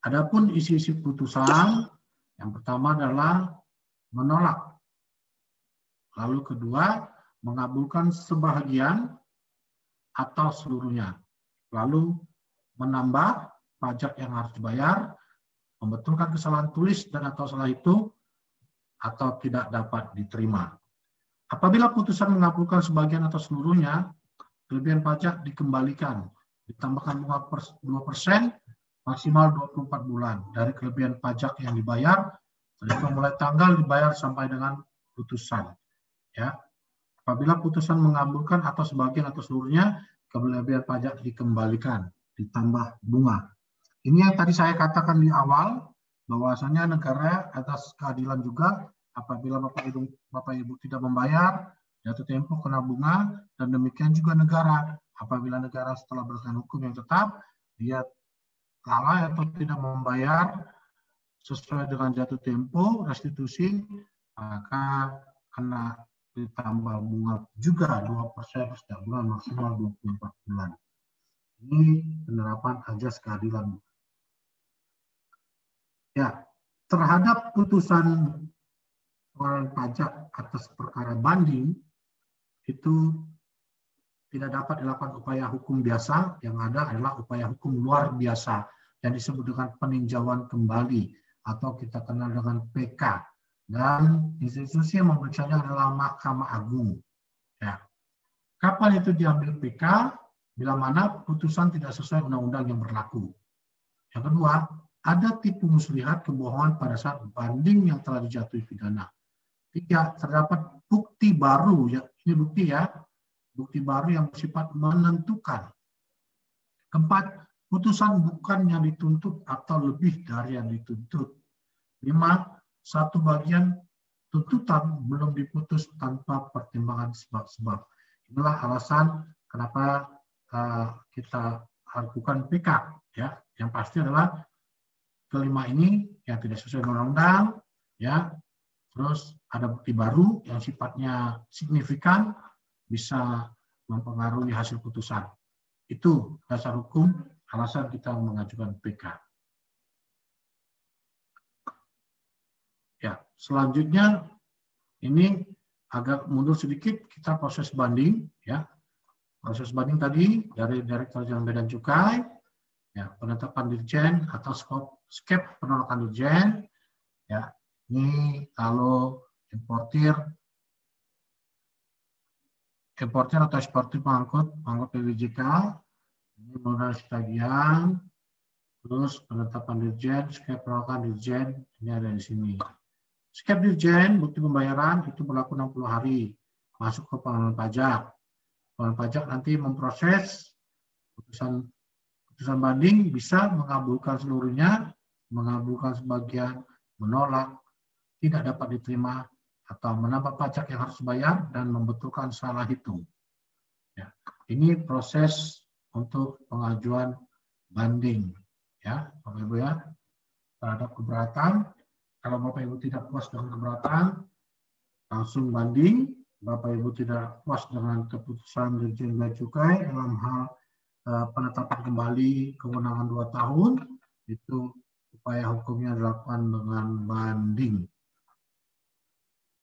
Adapun isi-isi putusan, yang pertama adalah menolak. Lalu kedua, mengabulkan sebahagian atau seluruhnya. Lalu menambah pajak yang harus dibayar, membetulkan kesalahan tulis dan atau salah itu, atau tidak dapat diterima. Apabila putusan mengabulkan sebagian atau seluruhnya, kelebihan pajak dikembalikan, ditambahkan bunga 2%, maksimal 24 bulan dari kelebihan pajak yang dibayar, terhitung mulai tanggal dibayar sampai dengan putusan. Ya, apabila putusan mengabulkan atau sebagian atau seluruhnya, kelebihan pajak dikembalikan, ditambah bunga. Ini yang tadi saya katakan di awal, bahwasanya negara atas keadilan juga apabila Bapak Ibu tidak membayar, jatuh tempo kena bunga, dan demikian juga negara. Apabila negara setelah berdasarkan hukum yang tetap, dia lalai atau tidak membayar sesuai dengan jatuh tempo restitusi, maka kena ditambah bunga juga 2% setiap bulan, maksimal 24 bulan. Ini penerapan ajas keadilan. Ya, terhadap putusan pengenalan pajak atas perkara banding itu tidak dapat dilakukan upaya hukum biasa, yang ada adalah upaya hukum luar biasa yang disebut dengan peninjauan kembali atau kita kenal dengan PK, dan institusi yang memeriksanya adalah Mahkamah Agung. Ya. Kapan itu diambil PK? Bila mana putusan tidak sesuai undang-undang yang berlaku. Yang kedua, ada tipu muslihat kebohongan pada saat banding yang telah dijatuhi pidana. Tiga, terdapat bukti baru, ya, ini bukti ya, bukti baru yang bersifat menentukan. Keempat, putusan bukan yang dituntut atau lebih dari yang dituntut. Lima, satu bagian tuntutan belum diputus tanpa pertimbangan sebab-sebab. Inilah alasan kenapa kita lakukan PK. Ya, yang pasti adalah kelima ini yang tidak sesuai undang-undang, ya. Terus ada bukti baru yang sifatnya signifikan, bisa mempengaruhi hasil putusan. Itu dasar hukum, alasan kita mengajukan PK. Ya, selanjutnya ini agak mundur sedikit, kita proses banding, ya. Proses banding tadi dari Direktorat Jenderal Bea dan Cukai, ya, penetapan dirjen atau skep penolakan dirjen, ya. Ini kalau importir atau eksportir pengangkut PWJK, ini modal tagihan, terus penetapan dirjen, skep penolakan dirjen, ini ada di sini. Skep dirjen, bukti pembayaran itu berlaku 60 hari, masuk ke pengenalan pajak. Pengenalan pajak nanti memproses putusan banding, bisa mengabulkan seluruhnya, mengabulkan sebagian, menolak, tidak dapat diterima, atau menambah pajak yang harus dibayar, dan membetulkan salah hitung. Ya, ini proses untuk pengajuan banding. Ya, Bapak Ibu ya, terhadap keberatan. Kalau Bapak Ibu tidak puas dengan keberatan, langsung banding. Bapak Ibu tidak puas dengan keputusan Dirjen Bea Cukai dalam hal penetapan kembali kewenangan 2 tahun, itu upaya hukumnya dilakukan dengan banding.